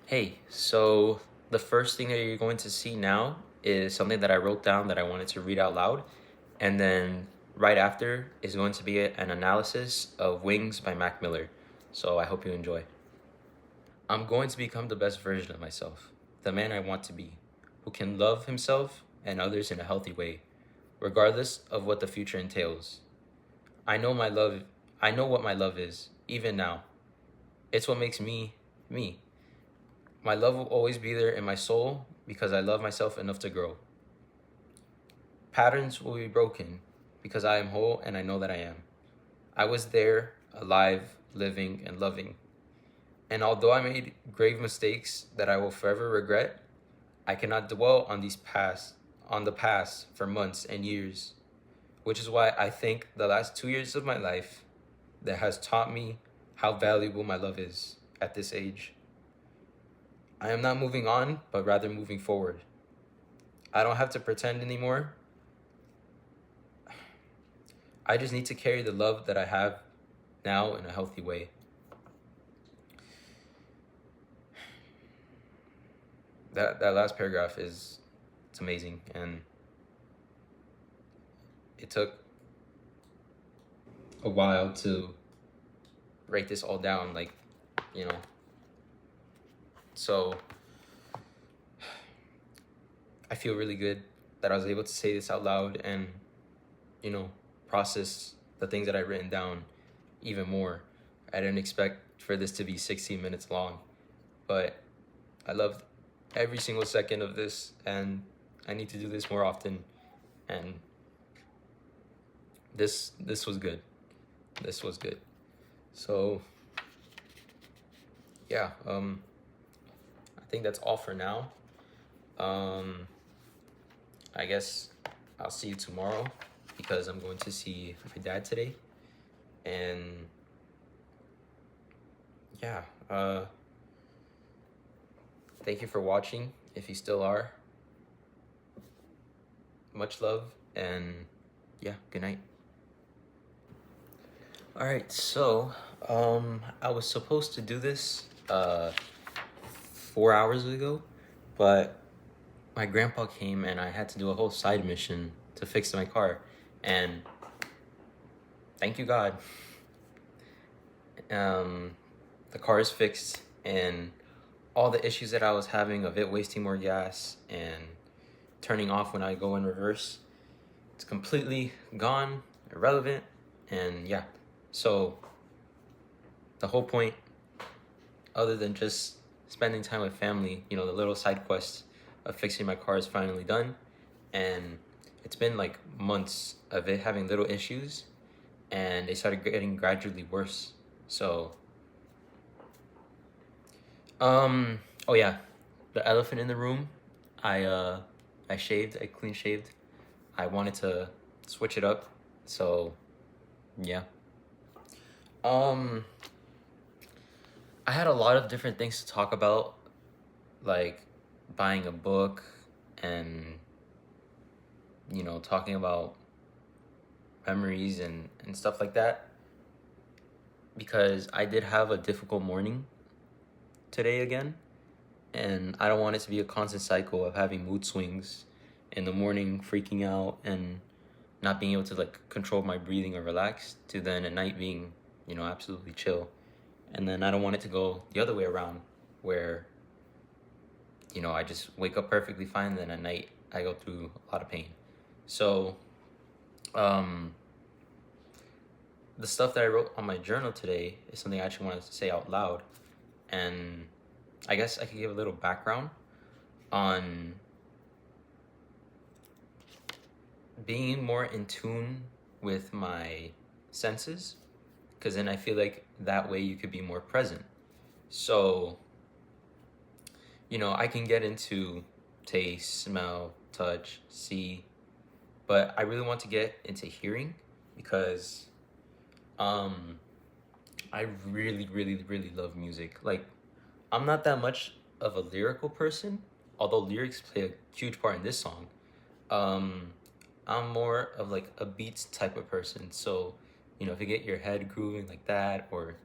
Hey, so the first thing that you're going to see now is something that I wrote down that I wanted to read out loud. And then right after is going to be an analysis of Wings by Mac Miller. So I hope you enjoy. I'm going to become the best version of myself, the man I want to be, who can love himself and others in a healthy way, regardless of what the future entails. I know my love, I know what my love is, even now. It's what makes me, me. My love will always be there in my soul because I love myself enough to grow. Patterns will be broken because I am whole and I know that I am. I was there, alive, living, and loving. And although I made grave mistakes that I will forever regret, I cannot dwell on the past for months and years, which is why I think the last 2 years of my life that has taught me how valuable my love is at this age. I am not moving on, but rather moving forward. I don't have to pretend anymore. I just need to carry the love that I have now in a healthy way. That last paragraph it's amazing, and it took a while to write this all down, like, you know. So I feel really good that I was able to say this out loud and, you know, process the things that I've written down even more. I didn't expect for this to be 16 minutes long, but I loved every single second of this, and I need to do this more often. And this was good. This was good. So yeah, I think that's all for now. I guess I'll see you tomorrow because I'm going to see my dad today. And yeah, thank you for watching if you still are. Much love, and yeah, good night. All right, so I was supposed to do this 4 hours ago, but my grandpa came and I had to do a whole side mission to fix my car, and thank you God, the car is fixed, and all the issues that I was having of it wasting more gas and turning off when I go in reverse, it's completely gone, irrelevant, and yeah. So the whole point, other than just spending time with family, you know, the little side quest of fixing my car is finally done. And it's been like months of it having little issues, and they started getting gradually worse. So oh yeah, the elephant in the room, I shaved, I clean shaved. I wanted to switch it up. So yeah. um I had a lot of different things to talk about, like buying a book and, you know, talking about memories and stuff like that, because I did have a difficult morning today again, and I don't want it to be a constant cycle of having mood swings in the morning, freaking out and not being able to like control my breathing or relax, to then at night being, you know, absolutely chill. And then I don't want it to go the other way around, where, you know, I just wake up perfectly fine, then at night I go through a lot of pain. So um the stuff that I wrote on my journal today is something I actually wanted to say out loud. And I guess I could give a little background on being more in tune with my senses, because then I feel like that way you could be more present. So, you know, I can get into taste, smell, touch, see, but I really want to get into hearing, because I really, really, really love music. Like, I'm not that much of a lyrical person, although lyrics play a huge part in this song. Um, I'm more of like a beats type of person. So, you know, if you get your head grooving like that, or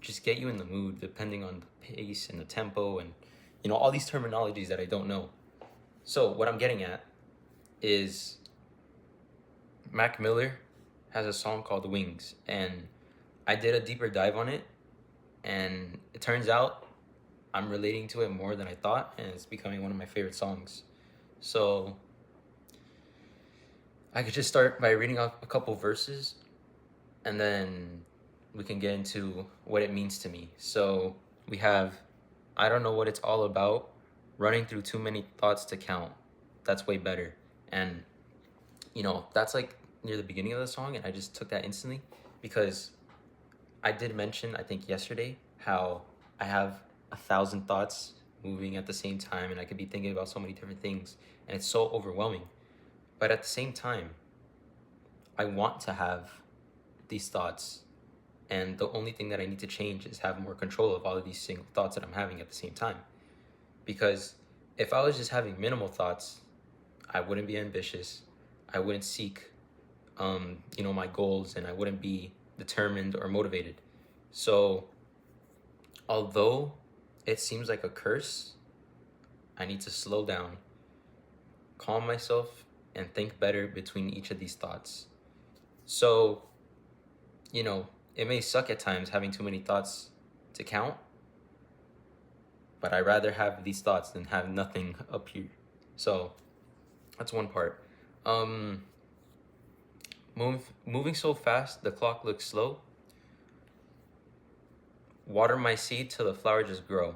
just get you in the mood depending on the pace and the tempo and all these terminologies that I don't know. So what I'm getting at is Mac Miller has a song called Wings, and I did a deeper dive on it, and it turns out I'm relating to it more than I thought, and it's becoming one of my favorite songs. So I could just start by reading off a couple verses, and then we can get into what it means to me. So we have, I don't know what it's all about, running through too many thoughts to count. That's way better. And, that's like near the beginning of the song, and I just took that instantly because I did mention, I think yesterday, how I have 1,000 thoughts moving at the same time, and I could be thinking about so many different things, and it's so overwhelming. But at the same time, I want to have these thoughts, and the only thing that I need to change is have more control of all of these single thoughts that I'm having at the same time. Because if I was just having minimal thoughts, I wouldn't be ambitious, I wouldn't seek my goals, and I wouldn't be determined or motivated. So although it seems like a curse, I need to slow down, calm myself, and think better between each of these thoughts. So, it may suck at times having too many thoughts to count, but I'd rather have these thoughts than have nothing up here. So that's one part. Moving so fast, the clock looks slow. Water my seed till the flower just grow.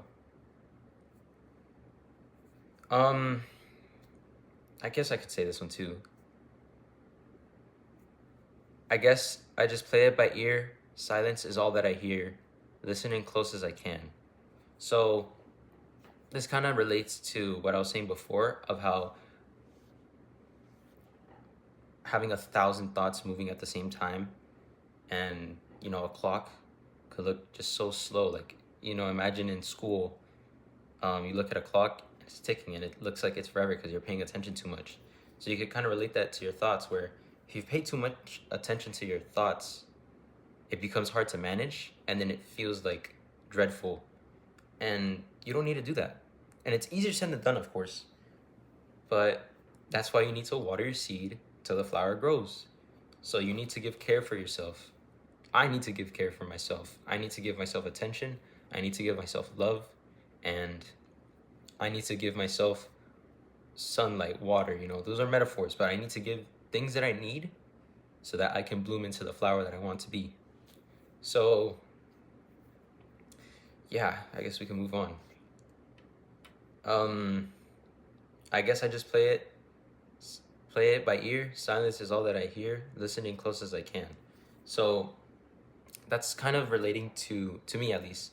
I guess I could say this one too. I guess I just play it by ear. Silence is all that I hear. Listening close as I can. So this kind of relates to what I was saying before of how having 1,000 thoughts moving at the same time, and a clock could look just so slow. Like, imagine in school, you look at a clock, it's ticking, and it looks like it's forever because you're paying attention too much. So you could kind of relate that to your thoughts, where if you pay too much attention to your thoughts, it becomes hard to manage, and then it feels like dreadful, and you don't need to do that. And it's easier said than done, of course, but that's why you need to water your seed till the flower grows. So you need to give care for yourself. I need to give care for myself. I need to give myself attention. I need to give myself love, and I need to give myself sunlight, water. Those are metaphors, but I need to give things that I need so that I can bloom into the flower that I want to be. So yeah, I guess we can move on. I guess I just play it by ear. Silence is all that I hear. Listening close as I can. So that's kind of relating to me, at least,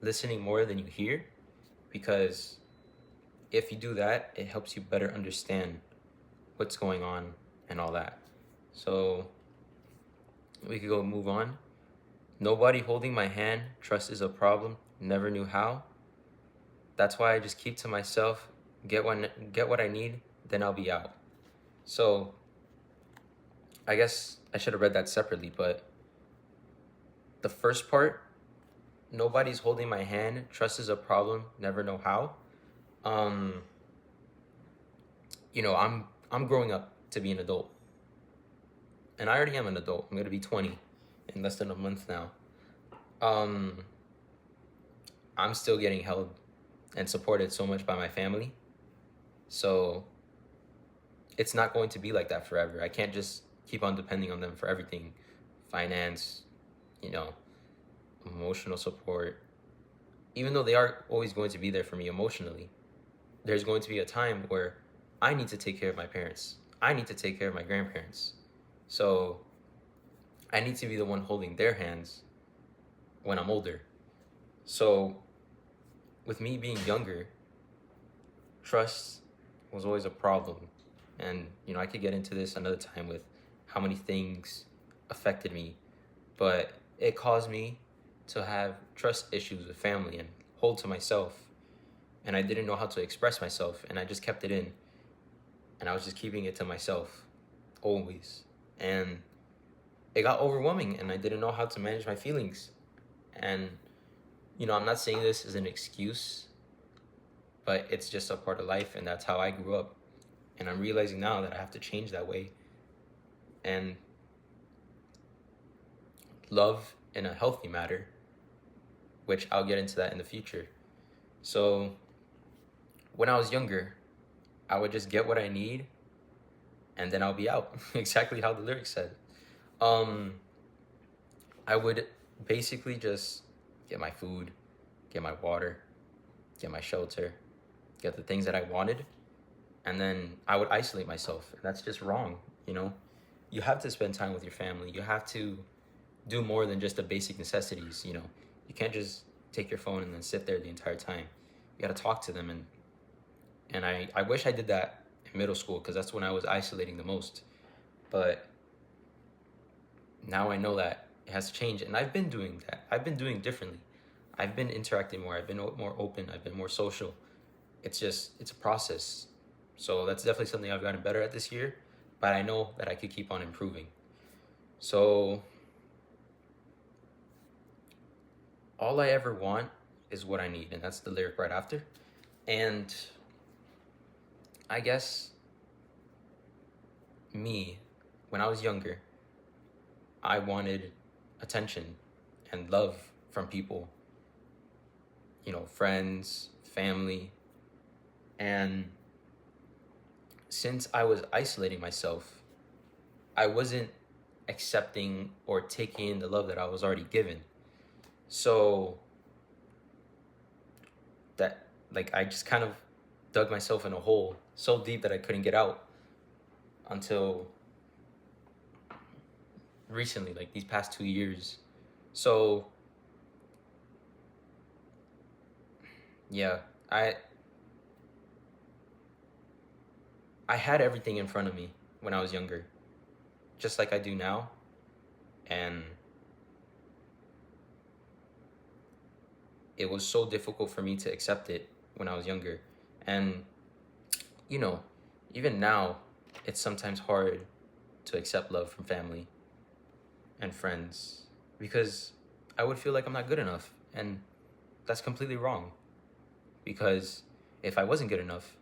listening more than you hear, because if you do that, it helps you better understand what's going on and all that. So we could go move on. Nobody holding my hand. Trust is a problem. Never knew how. That's why I just keep to myself. Get what I need, then I'll be out. So I guess I should have read that separately, but the first part, nobody's holding my hand. Trust is a problem. Never know how. I'm growing up to be an adult, and I already am an adult. I'm gonna be 20 in less than a month now. I'm still getting held and supported so much by my family, so it's not going to be like that forever. I can't just keep on depending on them for everything. Finance, emotional support. Even though they are always going to be there for me emotionally, there's going to be a time where I need to take care of my parents. I need to take care of my grandparents. So I need to be the one holding their hands when I'm older. So with me being younger, trust was always a problem. And, I could get into this another time with how many things affected me, but it caused me to have trust issues with family and hold to myself. And I didn't know how to express myself, and I just kept it in. And I was just keeping it to myself, always. And it got overwhelming, and I didn't know how to manage my feelings. And, you know, I'm not saying this as an excuse, but it's just a part of life, and that's how I grew up. And I'm realizing now that I have to change that way and love in a healthy manner, which I'll get into that in the future. So when I was younger, I would just get what I need and then I'll be out. Exactly how the lyrics said. Um, I would basically just get my food, get my water, get my shelter, get the things that I wanted, and then I would isolate myself. And that's just wrong, you know? You have to spend time with your family. You have to do more than just the basic necessities, you know? You can't just take your phone and then sit there the entire time. You got to talk to them, and I wish I did that in middle school because that's when I was isolating the most. But now I know that it has to change, and I've been doing that. I've been doing differently. I've been interacting more. I've been more open. I've been more social. It's a process. So that's definitely something I've gotten better at this year, but I know that I could keep on improving. So all I ever want is what I need, and that's the lyric right after. And I guess me, when I was younger, I wanted attention and love from people, you know, friends, family. And since I was isolating myself, I wasn't accepting or taking in the love that I was already given. So that, like, I just kind of dug myself in a hole so deep that I couldn't get out until recently, like these past 2 years. So yeah, I had everything in front of me when I was younger, just like I do now. And it was so difficult for me to accept it when I was younger. And, you know, even now, it's sometimes hard to accept love from family and friends because I would feel like I'm not good enough. And that's completely wrong because if I wasn't good enough,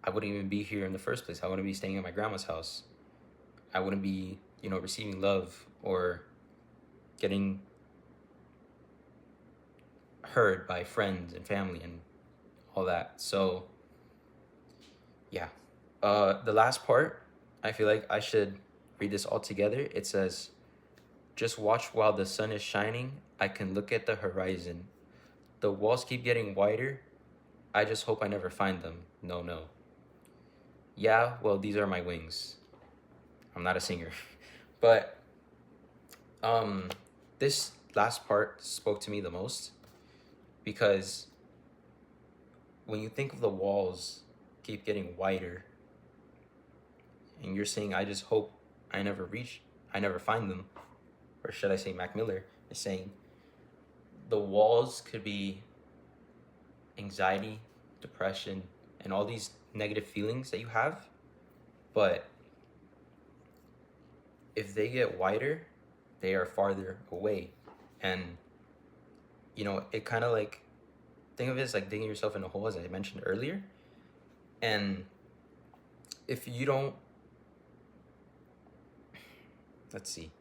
I wouldn't even be here in the first place. I wouldn't be staying at my grandma's house. I wouldn't be, you know, receiving love or getting heard by friends and family and all that. So, yeah. The last part, I feel like I should read this all together. It says, just watch while the sun is shining. I can look at the horizon. The walls keep getting wider. I just hope I never find them. No, no. Yeah, well, these are my wings. I'm not a singer. But this last part spoke to me the most because when you think of the walls keep getting wider and you're saying, I just hope I never find them, or should I say Mac Miller is saying the walls could be anxiety, depression, and all these negative feelings that you have, but if they get wider, they are farther away. And, you know, it kind of like, think of it as like digging yourself in a hole, as I mentioned earlier. And if you don't, let's see,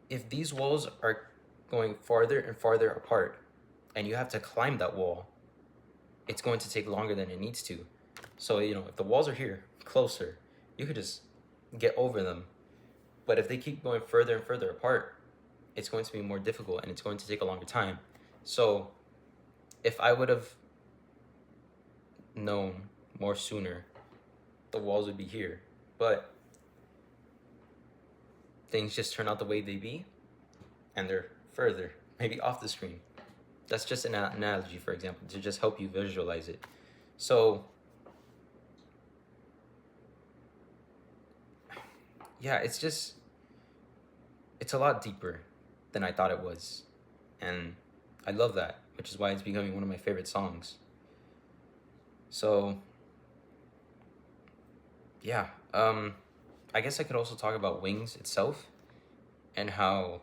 if these walls are going farther and farther apart and you have to climb that wall, it's going to take longer than it needs to. So, you know, if the walls are here closer, you could just get over them. But if they keep going further and further apart, it's going to be more difficult and it's going to take a longer time. So if I would have known more sooner, the walls would be here. But things just turn out the way they be, and they're further, maybe off the screen. That's just an analogy, for example, to just help you visualize it. So yeah, it's a lot deeper than I thought it was. And I love that, which is why it's becoming one of my favorite songs. So yeah, I guess I could also talk about Wings itself. and how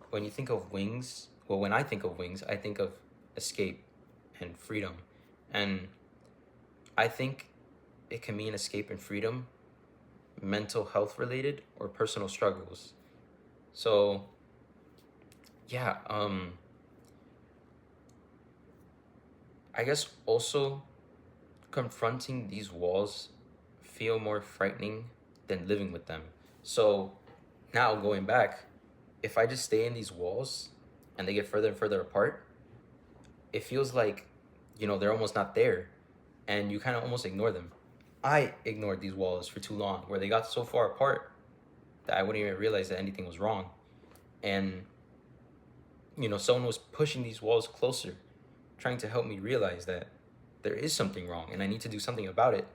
when you think of wings, well, when I think of wings, I think of escape and freedom. And I think it can mean escape and freedom, mental health related, or personal struggles. So, yeah, I guess also confronting these walls feel more frightening than living with them. So, now going back, if I just stay in these walls and they get further and further apart, it feels like, they're almost not there, and you kind of almost ignore them. I ignored these walls for too long, where they got so far apart that I wouldn't even realize that anything was wrong. And, someone was pushing these walls closer, trying to help me realize that there is something wrong and I need to do something about it.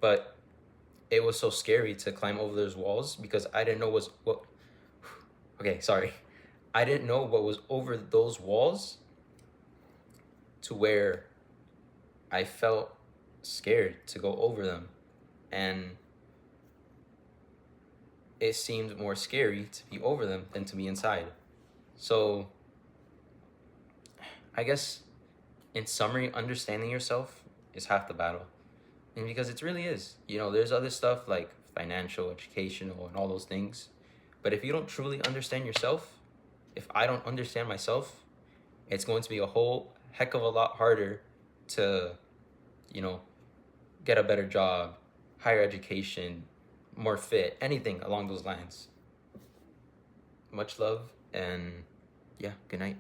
But it was so scary to climb over those walls because I didn't know what. Okay, sorry. I didn't know what was over those walls, to where I felt scared to go over them. And it seemed more scary to be over them than to be inside. So, I guess in summary, understanding yourself is half the battle. And because it really is. There's other stuff like financial, educational, and all those things. But if you don't truly understand yourself, if I don't understand myself, it's going to be a whole heck of a lot harder to, you know, get a better job, higher education, more fit, anything along those lines. Much love, and yeah, good night.